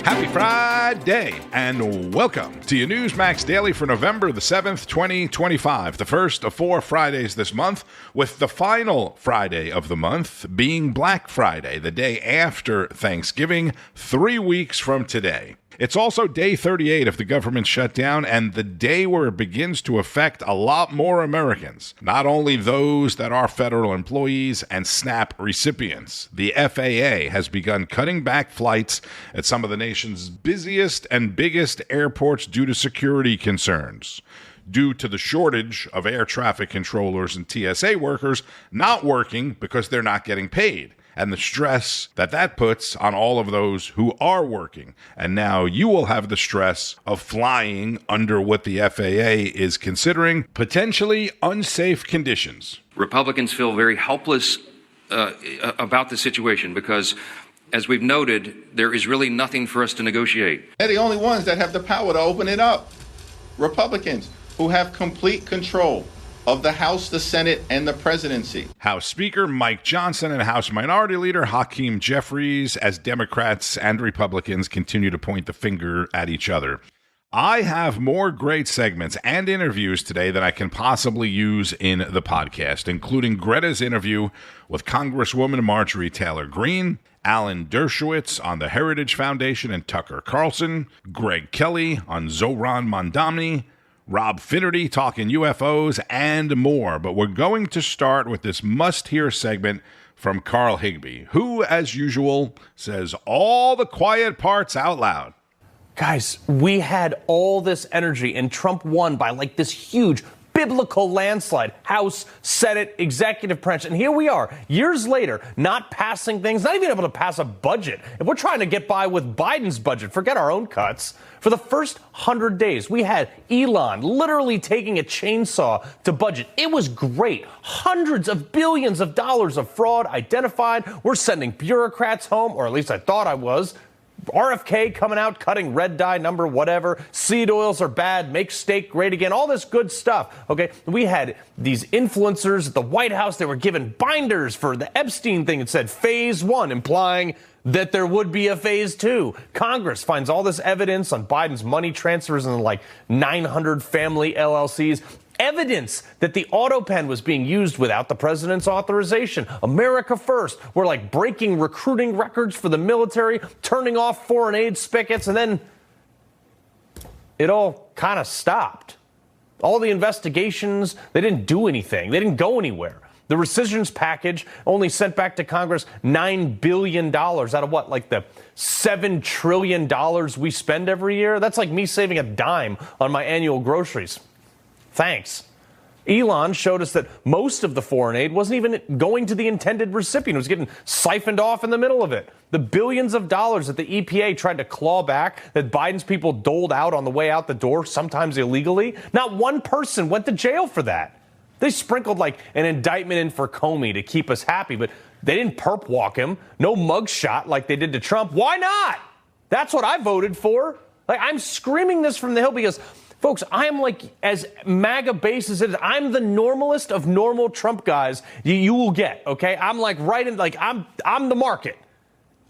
Happy Friday, and welcome to your Newsmax Daily for November the 7th, 2025, the first of 4 Fridays this month, with the final Friday of the month being Black Friday, the day after Thanksgiving, 3 weeks from today. It's also day 38 of the government shutdown and the day where it begins to affect a lot more Americans, not only those that are federal employees and SNAP recipients. The FAA has begun cutting back flights at some of the nation's busiest and biggest airports due to security concerns, due to the shortage of air traffic controllers and TSA workers not working because they're not getting paid, and the stress that puts on all of those who are working. And now you will have the stress of flying under what the FAA is considering potentially unsafe conditions. Republicans feel very helpless about the situation because, as we've noted, there is really nothing for us to negotiate. They're the only ones that have the power to open it up. Republicans who have complete control of the House, the Senate, and the presidency. House Speaker Mike Johnson and House Minority Leader Hakeem Jeffries, as Democrats and Republicans continue to point the finger at each other. I have more great segments and interviews today than I can possibly use in the podcast, including Greta's interview with Congresswoman Marjorie Taylor Greene, Alan Dershowitz on the Heritage Foundation and Tucker Carlson, Greg Kelly on Zohran Mamdani, Rob Finnerty talking UFOs, and more. But we're going to start with this must-hear segment from Carl Higbie, who, as usual, says all the quiet parts out loud. Guys, we had all this energy, and Trump won by like this huge biblical landslide. House, Senate, executive branch. And here we are, years later, not passing things, not even able to pass a budget. If we're trying to get by with Biden's budget, forget our own cuts. For the first 100 days, we had Elon literally taking a chainsaw to budget. It was great. Hundreds of billions of dollars of fraud identified. We're sending bureaucrats home, or at least I thought I was. RFK coming out, cutting red dye number, whatever. Seed oils are bad. Make steak great again. All this good stuff. Okay. We had these influencers at the White House. They were given binders for the Epstein thing. It said phase 1, implying that there would be a phase 2. Congress finds all this evidence on Biden's money transfers and like 900 family LLCs. Evidence that the auto pen was being used without the president's authorization. America first. We're like breaking recruiting records for the military, turning off foreign aid spigots, and then it all kind of stopped. All the investigations, they didn't do anything. They didn't go anywhere. The rescissions package only sent back to Congress $9 billion out of what, like the $7 trillion we spend every year? That's like me saving a dime on my annual groceries. Thanks. Elon showed us that most of the foreign aid wasn't even going to the intended recipient. It was getting siphoned off in the middle of it. The billions of dollars that the EPA tried to claw back, that Biden's people doled out on the way out the door, sometimes illegally, not one person went to jail for that. They sprinkled like an indictment in for Comey to keep us happy, but they didn't perp walk him. No mugshot like they did to Trump. Why not? That's what I voted for. Like, I'm screaming this from the Hill because, folks, I am like as MAGA base as it is. I'm the normalest of normal Trump guys you will get, okay? I'm like right in, like I'm the market.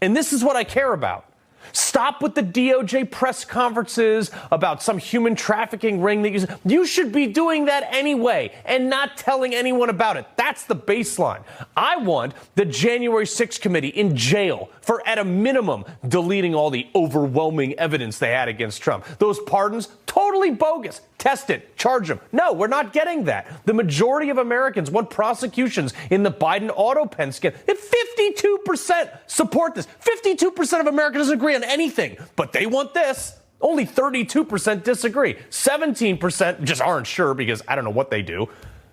And this is what I care about. Stop with the DOJ press conferences about some human trafficking ring that you should be doing that anyway and not telling anyone about it. That's the baseline. I want the January 6th committee in jail for, at a minimum, deleting all the overwhelming evidence they had against Trump. Those pardons, totally bogus. Test it. Charge them. No, we're not getting that. The majority of Americans want prosecutions in the Biden auto pen scandal. If 52% support this, 52% of Americans agree on anything, but they want this. Only 32% disagree. 17% just aren't sure because I don't know what they do.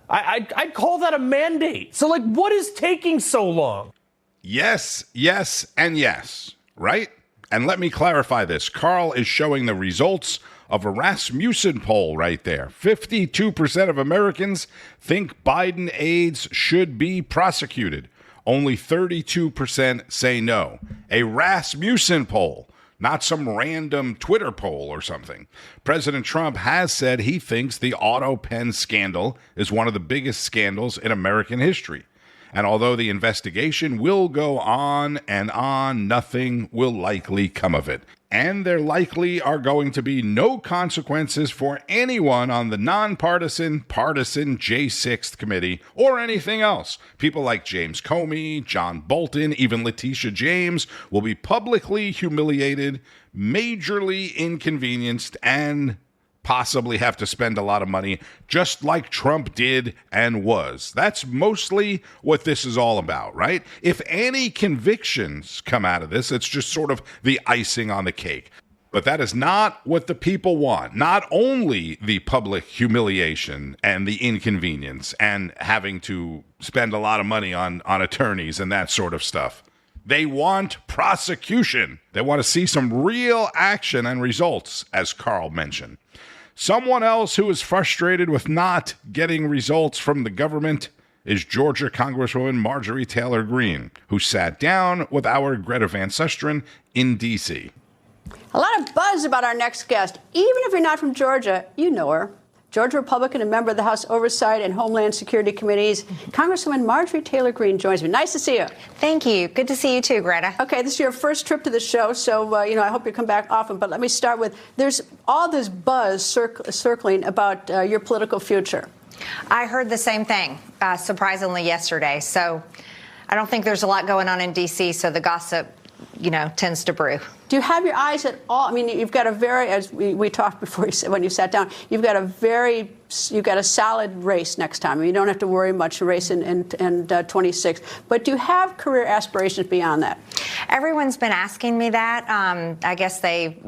I'd call that a mandate. So, like, what is taking so long? Yes, yes, and yes, right? And let me clarify this. Carl is showing the results of a Rasmussen poll right there. 52% of Americans think Biden aides should be prosecuted. Only 32% say no. A Rasmussen poll, not some random Twitter poll or something. President Trump has said he thinks the auto pen scandal is one of the biggest scandals in American history. And although the investigation will go on and on, nothing will likely come of it. And there likely are going to be no consequences for anyone on the nonpartisan, partisan J6th committee or anything else. People like James Comey, John Bolton, even Letitia James will be publicly humiliated, majorly inconvenienced, and possibly have to spend a lot of money, just like Trump did and was. That's mostly what this is all about, right? If any convictions come out of this, it's just sort of the icing on the cake. But that is not what the people want. Not only the public humiliation and the inconvenience and having to spend a lot of money on attorneys and that sort of stuff. They want prosecution. They want to see some real action and results, as Carl mentioned. Someone else who is frustrated with not getting results from the government is Georgia Congresswoman Marjorie Taylor Greene, who sat down with our Greta Van Susteren in D.C. A lot of buzz about our next guest. Even if you're not from Georgia, you know her. Georgia Republican and member of the House Oversight and Homeland Security Committees, Congresswoman Marjorie Taylor Greene joins me. Nice to see you. Thank you. Good to see you too, Greta. Okay, this is your first trip to the show, so I hope you come back often. But let me start with, there's all this buzz circling about your political future. I heard the same thing, surprisingly, yesterday. So I don't think there's a lot going on in D.C., so the gossip, tends to brew. Do you have your eyes at all? I mean, you've got a very, as we talked before when you sat down, you've got a solid race next time. I mean, you don't have to worry much race in 26. But do you have career aspirations beyond that? Everyone's been asking me that. I guess they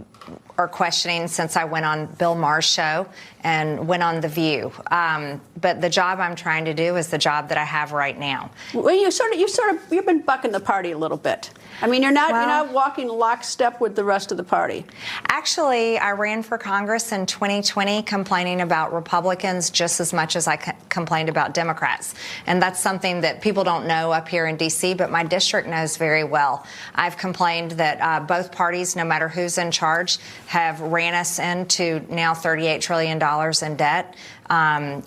are questioning since I went on Bill Maher's show and went on The View. But the job I'm trying to do is the job that I have right now. Well, you've been bucking the party a little bit. I mean, you're not walking lockstep with the rest of the party. Actually, I ran for Congress in 2020 complaining about Republicans just as much as I complained about Democrats. And that's something that people don't know up here in D.C., but my district knows very well. I've complained that both parties, no matter who's in charge, have ran us into now $38 trillion in debt.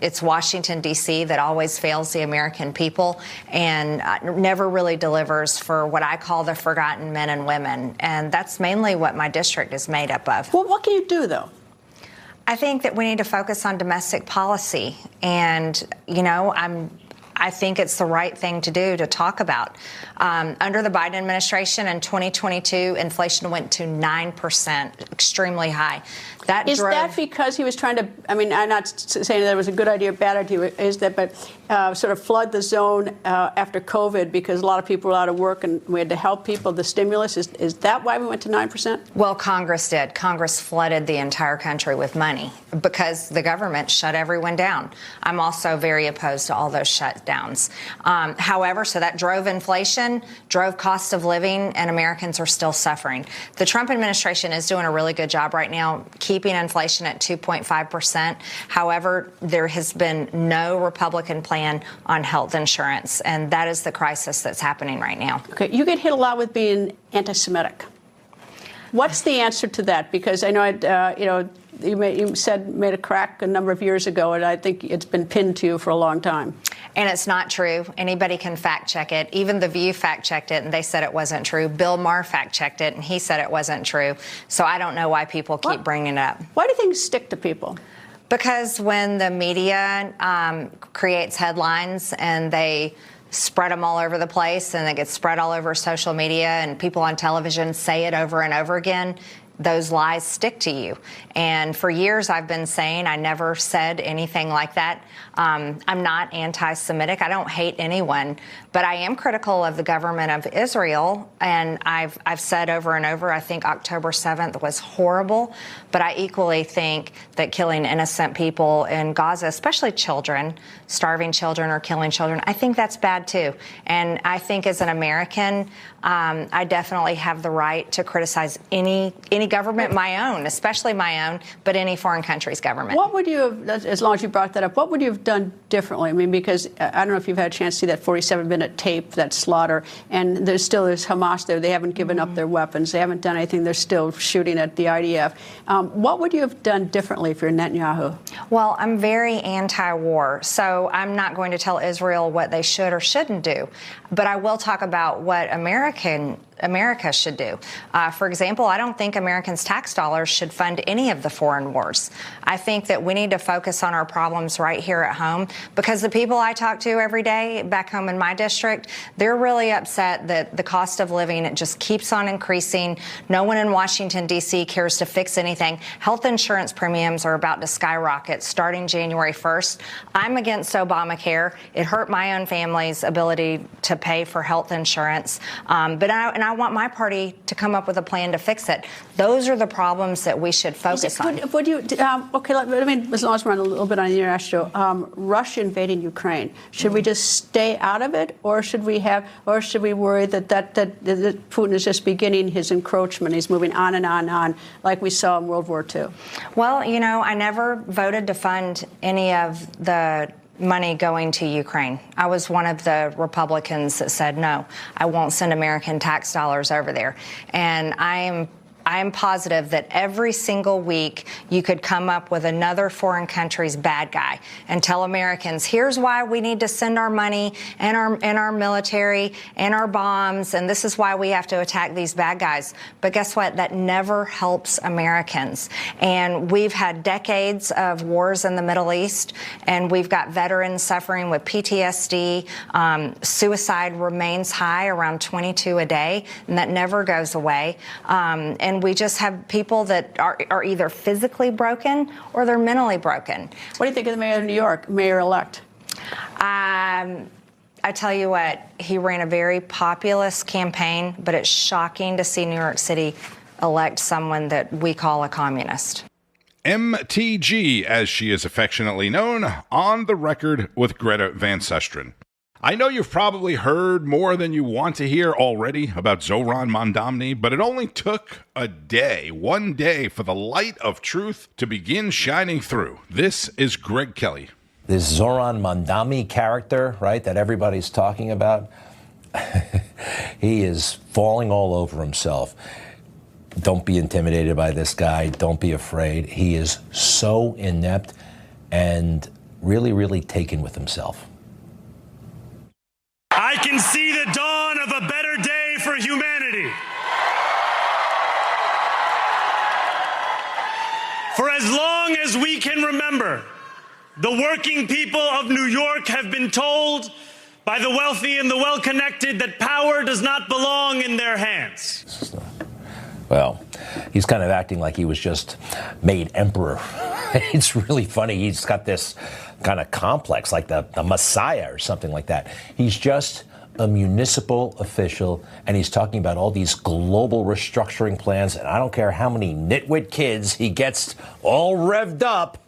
It's Washington, D.C. that always fails the American people and never really delivers for what I call the forgotten men and women. And that's mainly what my district is made up of. Well, what can you do, though? I think that we need to focus on domestic policy. And, I think it's the right thing to do to talk about. Under the Biden administration in 2022, inflation went to 9%, extremely high. Is that because he was trying to, I'm not saying that it was a good idea or bad idea, but sort of flood the zone after COVID because a lot of people were out of work and we had to help people, the stimulus? Is that why we went to 9%? Well, Congress did. Congress flooded the entire country with money because the government shut everyone down. I'm also very opposed to all those shutdowns. However, so that drove inflation, drove cost of living, and Americans are still suffering. The Trump administration is doing a really good job right now keeping inflation at 2.5%. However, there has been no Republican plan on health insurance, and that is the crisis that's happening right now. Okay, you get hit a lot with being anti-Semitic. What's the answer to that? Because I know, you made a crack a number of years ago, and I think it's been pinned to you for a long time. And it's not true. Anybody can fact check it. Even The View fact checked it, and they said it wasn't true. Bill Maher fact checked it, and he said it wasn't true. So I don't know why people keep bringing it up. Why do things stick to people? Because when the media creates headlines and they spread them all over the place and they get spread all over social media and people on television say it over and over again, those lies stick to you. And for years I've been saying I never said anything like that. I'm not anti-Semitic. I don't hate anyone, but I am critical of the government of Israel. And I've said over and over, I think October 7th was horrible, but I equally think that killing innocent people in Gaza, especially children, starving children or killing children, I think that's bad too. And I think as an American, I definitely have the right to criticize any any government, my own, especially my own, but any foreign country's government. What would you have, as long as you brought that up, what would you have done differently? I mean, because I don't know if you've had a chance to see that 47-minute tape, that slaughter, and there's Hamas there. They haven't given up their weapons. They haven't done anything. They're still shooting at the IDF. What would you have done differently if you're Netanyahu? Well, I'm very anti-war, so I'm not going to tell Israel what they should or shouldn't do. But I will talk about what America should do. For example, I don't think Americans' tax dollars should fund any of the foreign wars. I think that we need to focus on our problems right here at home, because the people I talk to every day back home in my district, they're really upset that the cost of living, it just keeps on increasing. No one in Washington, D.C. cares to fix anything. Health insurance premiums are about to skyrocket starting January 1st. I'm against Obamacare. It hurt my own family's ability to pay for health insurance. But I want my party to come up with a plan to fix it. Those are the problems that we should focus on. Would you, okay, I mean, as long as we're on a little bit on the international, Russia invading Ukraine, should we just stay out of it, or should we worry that Putin is just beginning his encroachment? He's moving on and on and on, like we saw in World War II. Well, you know, I never voted to fund any of the money going to Ukraine. I was one of the Republicans that said, no, I won't send American tax dollars over there. And I am positive that every single week you could come up with another foreign country's bad guy and tell Americans, here's why we need to send our money and our military and our bombs, and this is why we have to attack these bad guys. But guess what? That never helps Americans. And we've had decades of wars in the Middle East, and we've got veterans suffering with PTSD. Suicide remains high, around 22 a day, and that never goes away. And we just have people that are either physically broken or they're mentally broken. What do you think of the mayor of New York, mayor-elect? I tell you what, he ran a very populist campaign, but it's shocking to see New York City elect someone that we call a communist. MTG, as she is affectionately known, on the record with Greta Van Susteren. I know you've probably heard more than you want to hear already about Zohran Mamdani, but it only took one day for the light of truth to begin shining through. This is Greg Kelly. This Zohran Mamdani character, right, that everybody's talking about, he is falling all over himself. Don't be intimidated by this guy. Don't be afraid. He is so inept and really, really taken with himself. I can see the dawn of a better day for humanity. For as long as we can remember, the working people of New York have been told by the wealthy and the well-connected that power does not belong in their hands. Well, he's kind of acting like he was just made emperor. It's really funny. He's got this kind of complex, like the Messiah or something like that. He's just a municipal official, and he's talking about all these global restructuring plans, and I don't care how many nitwit kids he gets all revved up.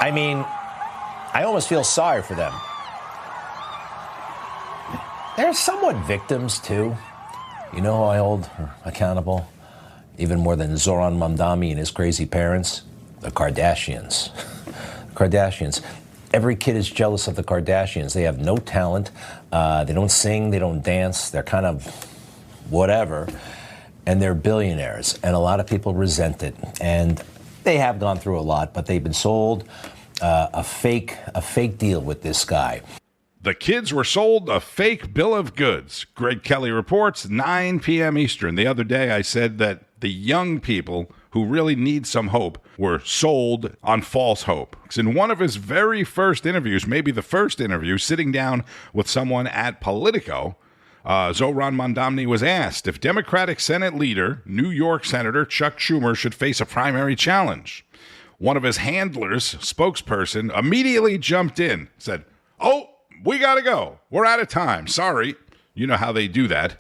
I mean, I almost feel sorry for them. They're somewhat victims, too. You know who I hold accountable? Even more than Zohran Mamdani and his crazy parents? The Kardashians. Kardashians. Every kid is jealous of the Kardashians. They have no talent. They don't sing. They don't dance. They're kind of whatever. And they're billionaires. And a lot of people resent it. And they have gone through a lot, but they've been sold a fake deal with this guy. The kids were sold a fake bill of goods. Greg Kelly reports, 9 p.m. Eastern. The other day I said that the young people who really need some hope were sold on false hope. In one of his very first interviews, maybe the first interview, sitting down with someone at Politico, Zohran Mamdani was asked if Democratic Senate leader, New York Senator Chuck Schumer, should face a primary challenge. One of his handlers, spokesperson, immediately jumped in, said, "Oh, we got to go. We're out of time. Sorry." You know how they do that.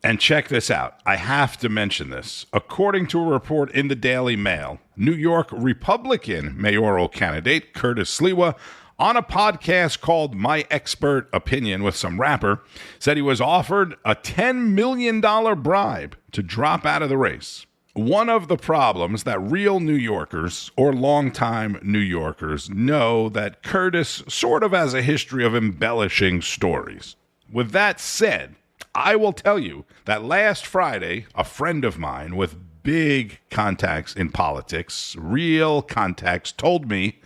And check this out. I have to mention this. According to a report in the Daily Mail, New York Republican mayoral candidate Curtis Sliwa on a podcast called My Expert Opinion with some rapper, said he was offered a $10 million bribe to drop out of the race. One of the problems that real New Yorkers or longtime New Yorkers know that Curtis sort of has a history of embellishing stories. With that said, I will tell you that last Friday, a friend of mine with big contacts in politics, real contacts, told me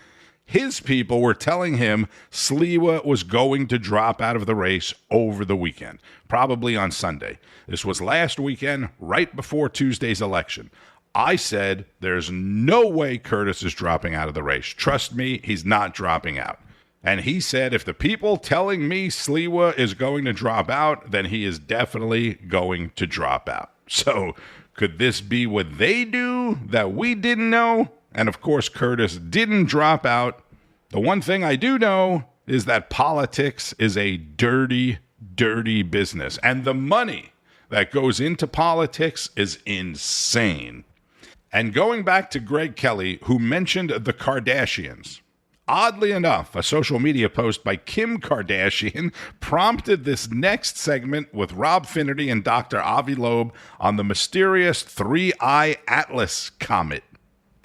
his people were telling him Sliwa was going to drop out of the race over the weekend, probably on Sunday. This was last weekend, right before Tuesday's election. I said, there's no way Curtis is dropping out of the race. Trust me, he's not dropping out. And he said, if the people telling me Sliwa is going to drop out, then he is definitely going to drop out. So could this be what they do that we didn't know? And of course, Curtis didn't drop out. The one thing I do know is that politics is a dirty, dirty business. And the money that goes into politics is insane. And going back to Greg Kelly, who mentioned the Kardashians, oddly enough, a social media post by Kim Kardashian prompted this next segment with Rob Finnerty and Dr. Avi Loeb on the mysterious 3I Atlas comet.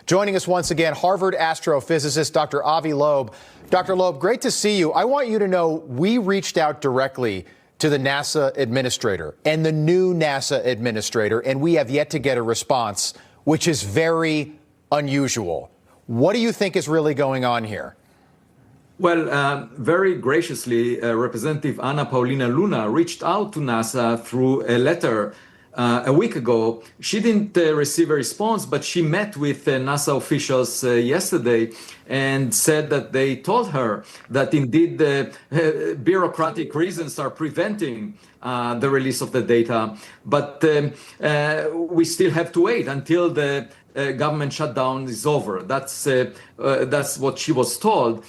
Joining us once again, Harvard astrophysicist Dr. Avi Loeb. Dr. Loeb, great to see you. I want you to know we reached out directly to the NASA administrator and the new NASA administrator, and we have yet to get a response, which is very unusual. What do you think is really going on here? Well, very graciously, Representative Anna Paulina Luna reached out to NASA through a letter a week ago. She didn't receive a response, but she met with NASA officials yesterday and said that they told her that indeed bureaucratic reasons are preventing the release of the data. But we still have to wait until the government shutdown is over. That's what she was told.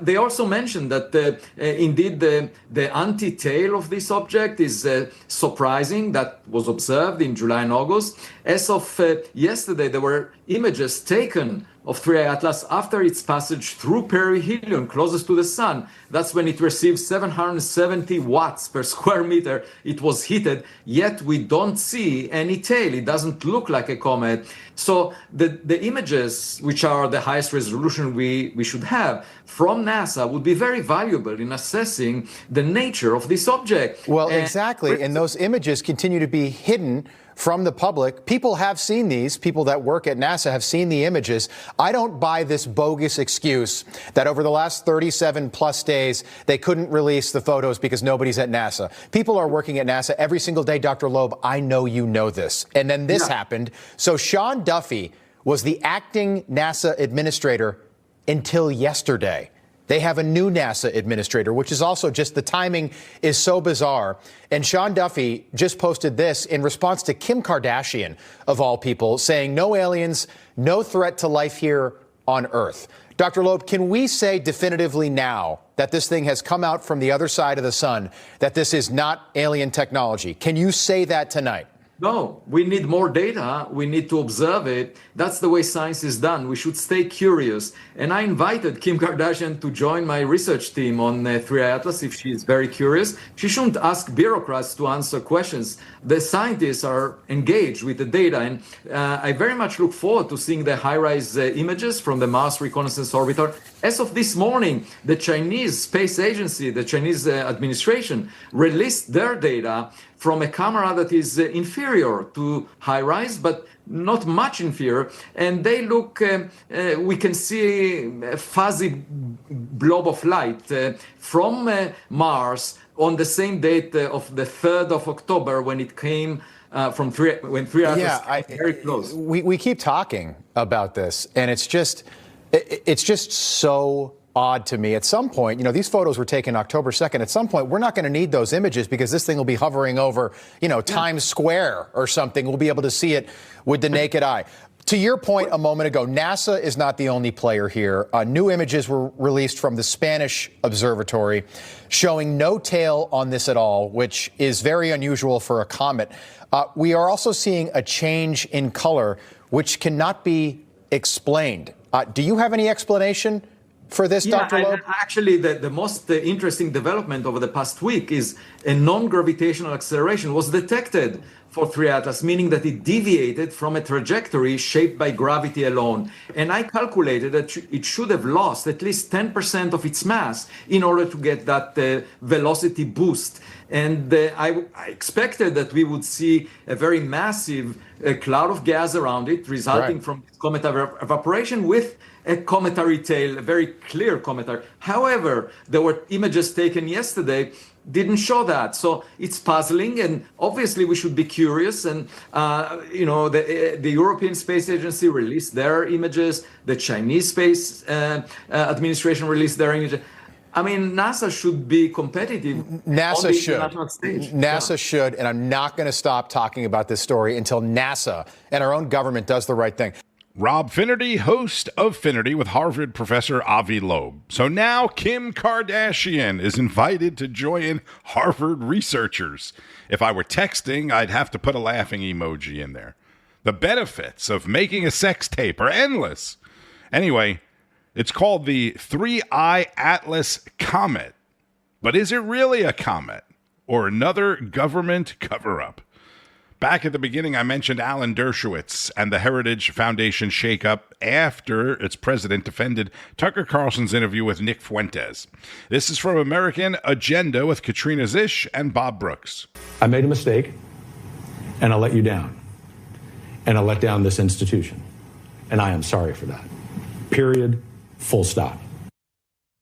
They also mentioned that indeed the anti-tail of this object is surprising. That was observed in July and August. As of yesterday, there were images taken of 3I Atlas after its passage through perihelion closest to the sun. That's when it received 770 watts per square meter. It was heated, yet we don't see any tail. It doesn't look like a comet. So the images, which are the highest resolution we should have from NASA, would be very valuable in assessing the nature of this object. Well, exactly. And those images continue to be hidden from the public. People have seen these. People that work at NASA have seen the images. I don't buy this bogus excuse that over the last 37 plus days, they couldn't release the photos because nobody's at NASA. People are working at NASA every single day, Dr. Loeb. I know you know this. And then this happened. So Sean Duffy was the acting NASA administrator until yesterday. They have a new NASA administrator, which is also just the timing is so bizarre. And Sean Duffy just posted this in response to Kim Kardashian, of all people, saying no aliens, no threat to life here on Earth. Dr. Loeb, can we say definitively now that this thing has come out from the other side of the sun, that this is not alien technology? Can you say that tonight? No, we need more data. We need to observe it. That's the way science is done. We should stay curious. And I invited Kim Kardashian to join my research team on 3I Atlas if she is very curious. She shouldn't ask bureaucrats to answer questions. The scientists are engaged with the data. And I very much look forward to seeing the high-rise images from the Mars Reconnaissance Orbiter. As of this morning, the Chinese Space Agency, the Chinese administration, released their data from a camera that is inferior to high-rise, but not much inferior. And they look, we can see a fuzzy blob of light from Mars on the same date of the 3rd of October when it came from 3 hours very close. We keep talking about this, and it's just so odd to me. At some point, these photos were taken October 2nd. At some point, we're not going to need those images because this thing will be hovering over, Times Square or something. We'll be able to see it with the naked eye. To your point a moment ago, NASA is not the only player here. New images were released from the Spanish observatory showing no tail on this at all, which is very unusual for a comet. We are also seeing a change in color, which cannot be explained. Do you have any explanation for this, Dr. Loeb? Actually, the most interesting development over the past week is a non-gravitational acceleration was detected for 3 Atlas, meaning that it deviated from a trajectory shaped by gravity alone. And I calculated that it should have lost at least 10% of its mass in order to get that velocity boost. And I expected that we would see a very massive cloud of gas around it, resulting from cometary evaporation with a cometary tail, a very clear cometary. However, there were images taken yesterday didn't show that. So it's puzzling, and obviously we should be curious. And, the European Space Agency released their images. The Chinese Space Administration released their images. I mean, NASA should be competitive. NASA should. International stage. NASA should, and I'm not going to stop talking about this story until NASA and our own government does the right thing. Rob Finnerty, host of Finnerty with Harvard professor Avi Loeb. So now Kim Kardashian is invited to join Harvard researchers. If I were texting, I'd have to put a laughing emoji in there. The benefits of making a sex tape are endless. Anyway, it's called the 3I Atlas Comet. But is it really a comet or another government cover-up? Back at the beginning, I mentioned Alan Dershowitz and the Heritage Foundation shakeup after its president defended Tucker Carlson's interview with Nick Fuentes. This is from American Agenda with Katrina Zish and Bob Brooks. I made a mistake, and I let you down. And I let down this institution. And I am sorry for that. Period. Full stop.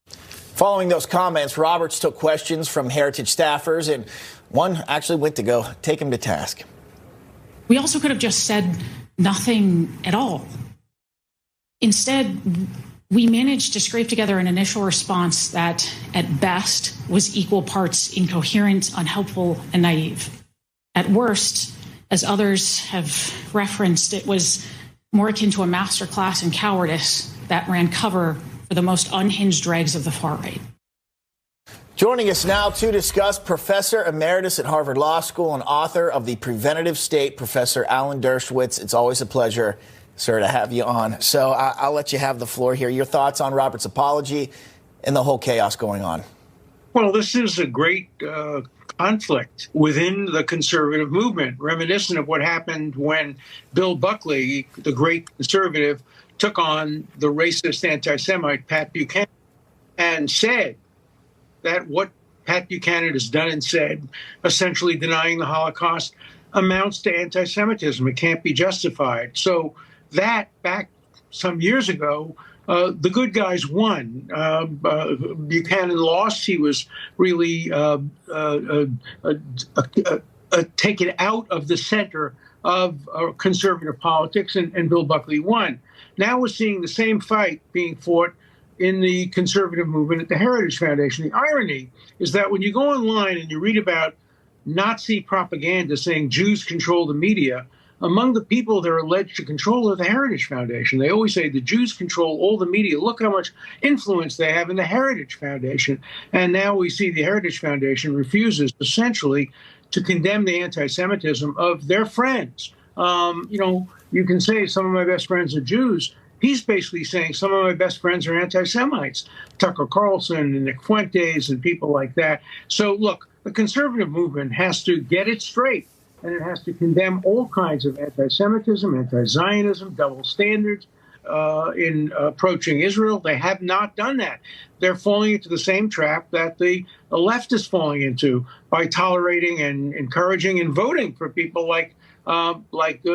Following those comments, Roberts took questions from Heritage staffers, and one actually went to go take him to task. We also could have just said nothing at all. Instead, we managed to scrape together an initial response that, at best, was equal parts incoherent, unhelpful, and naive. At worst, as others have referenced, it was more akin to a masterclass in cowardice that ran cover for the most unhinged dregs of the far right. Joining us now to discuss, Professor Emeritus at Harvard Law School and author of The Preventative State, Professor Alan Dershowitz. It's always a pleasure, sir, to have you on. So I'll let you have the floor here. Your thoughts on Roberts' apology and the whole chaos going on. Well, this is a great conflict within the conservative movement, reminiscent of what happened when Bill Buckley, the great conservative, took on the racist anti-Semite Pat Buchanan and said that what Pat Buchanan has done and said, essentially denying the Holocaust, amounts to anti-Semitism. It can't be justified. So that, back some years ago, the good guys won. Buchanan lost. He was really taken out of the center of conservative politics, and Bill Buckley won. Now we're seeing the same fight being fought in the conservative movement at the Heritage Foundation. The irony is that when you go online and you read about Nazi propaganda saying Jews control the media, among the people they're alleged to control are the Heritage Foundation. They always say the Jews control all the media. Look how much influence they have in the Heritage Foundation. And now we see the Heritage Foundation refuses essentially to condemn the anti-Semitism of their friends. You can say some of my best friends are Jews. He's basically saying some of my best friends are anti-Semites, Tucker Carlson and Nick Fuentes and people like that. So, look, the conservative movement has to get it straight, and it has to condemn all kinds of anti-Semitism, anti-Zionism, double standards in approaching Israel. They have not done that. They're falling into the same trap that the left is falling into by tolerating and encouraging and voting for people like Mamdani,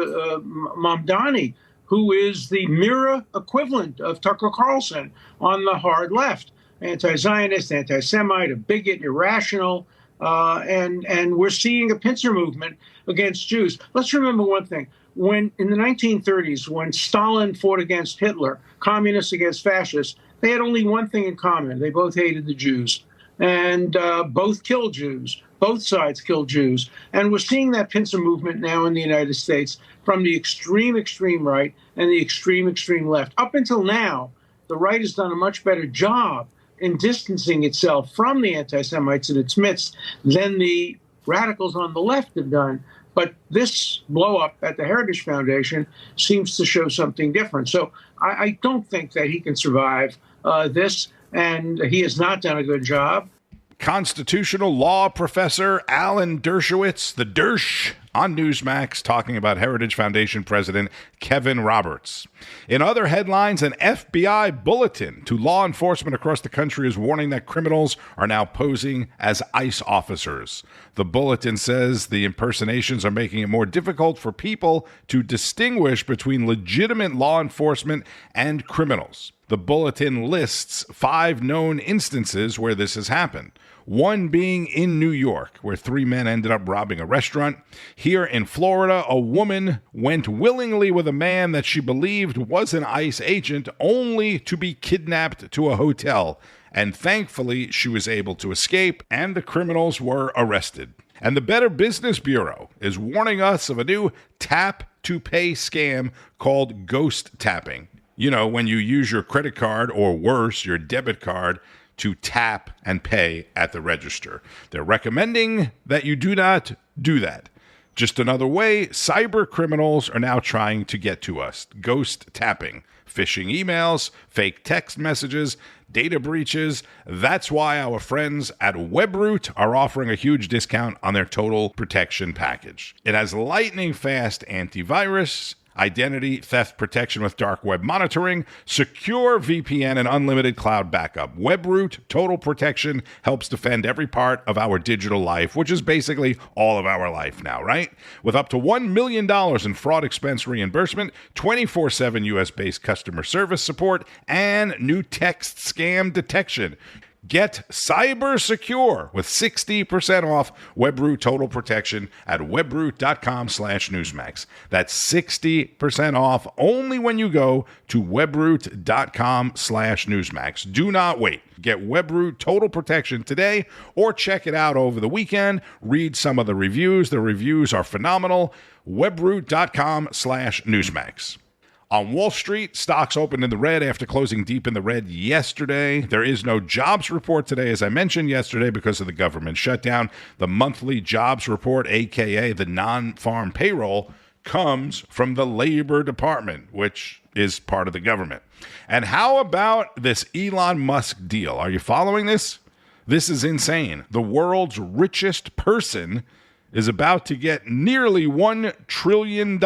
who is the mirror equivalent of Tucker Carlson on the hard left, anti-Zionist, anti-Semite, a bigot, irrational, and we're seeing a pincer movement against Jews. Let's remember one thing. When in the 1930s, when Stalin fought against Hitler, communists against fascists, they had only one thing in common. They both hated the Jews, and both killed Jews. Both sides killed Jews. And we're seeing that pincer movement now in the United States from the extreme, extreme right and the extreme, extreme left. Up until now, the right has done a much better job in distancing itself from the anti-Semites in its midst than the radicals on the left have done. But this blow-up at the Heritage Foundation seems to show something different. So I don't think that he can survive this, and he has not done a good job. Constitutional law professor Alan Dershowitz, the Dersh, on Newsmax, talking about Heritage Foundation President Kevin Roberts. In other headlines, an FBI bulletin to law enforcement across the country is warning that criminals are now posing as ICE officers. The bulletin says the impersonations are making it more difficult for people to distinguish between legitimate law enforcement and criminals. The bulletin lists 5 known instances where this has happened. One being in New York, where 3 men ended up robbing a restaurant. Here in Florida, a woman went willingly with a man that she believed was an ICE agent, only to be kidnapped to a hotel. And thankfully, she was able to escape, and the criminals were arrested. And the Better Business Bureau is warning us of a new tap-to-pay scam called ghost tapping. You know, when you use your credit card, or worse, your debit card, to tap and pay at the register. They're recommending that you do not do that. Just another way cyber criminals are now trying to get to us. Ghost tapping, phishing emails, fake text messages, data breaches. That's why our friends at Webroot are offering a huge discount on their total protection package. It has lightning fast antivirus, identity theft protection with dark web monitoring, secure VPN, and unlimited cloud backup. Webroot Total Protection helps defend every part of our digital life, which is basically all of our life now, right? With up to $1 million in fraud expense reimbursement, 24/7 US-based customer service support, and new text scam detection. Get cyber secure with 60% off Webroot Total Protection at webroot.com/Newsmax. That's 60% off only when you go to webroot.com/Newsmax. Do not wait. Get Webroot Total Protection today or check it out over the weekend. Read some of the reviews. The reviews are phenomenal. Webroot.com/Newsmax. On Wall Street, stocks opened in the red after closing deep in the red yesterday. There is no jobs report today, as I mentioned yesterday, because of the government shutdown. The monthly jobs report, a.k.a. the non-farm payroll, comes from the Labor Department, which is part of the government. And how about this Elon Musk deal? Are you following this? This is insane. The world's richest person is about to get nearly $1 trillion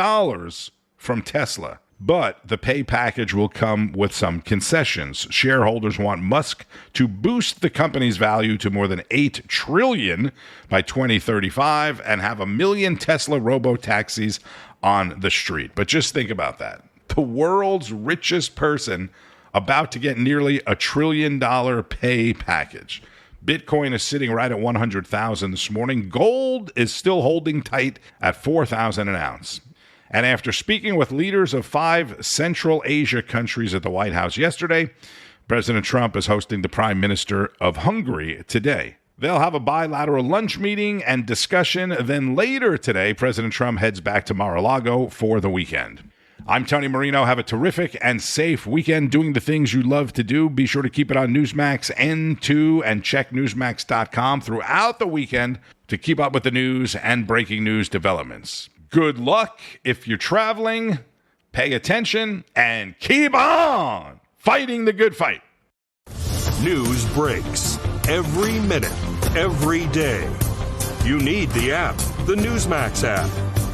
from Tesla. But the pay package will come with some concessions. Shareholders want Musk to boost the company's value to more than $8 trillion by 2035 and have 1 million Tesla robo-taxis on the street. But just think about that. The world's richest person about to get nearly $1 trillion pay package. Bitcoin is sitting right at 100,000 this morning. Gold is still holding tight at 4,000 an ounce. And after speaking with leaders of 5 Central Asia countries at the White House yesterday, President Trump is hosting the Prime Minister of Hungary today. They'll have a bilateral lunch meeting and discussion. Then later today, President Trump heads back to Mar-a-Lago for the weekend. I'm Tony Marino. Have a terrific and safe weekend doing the things you love to do. Be sure to keep it on Newsmax N2 and check Newsmax.com throughout the weekend to keep up with the news and breaking news developments. Good luck if you're traveling. Pay attention and keep on fighting the good fight. News breaks every minute, every day. You need the app, the Newsmax app.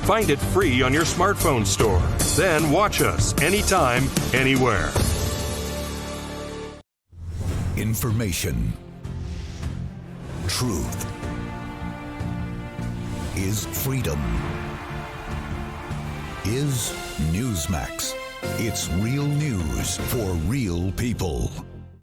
Find it free on your smartphone store. Then watch us anytime, anywhere. Information. Truth is freedom. Is Newsmax. It's real news for real people.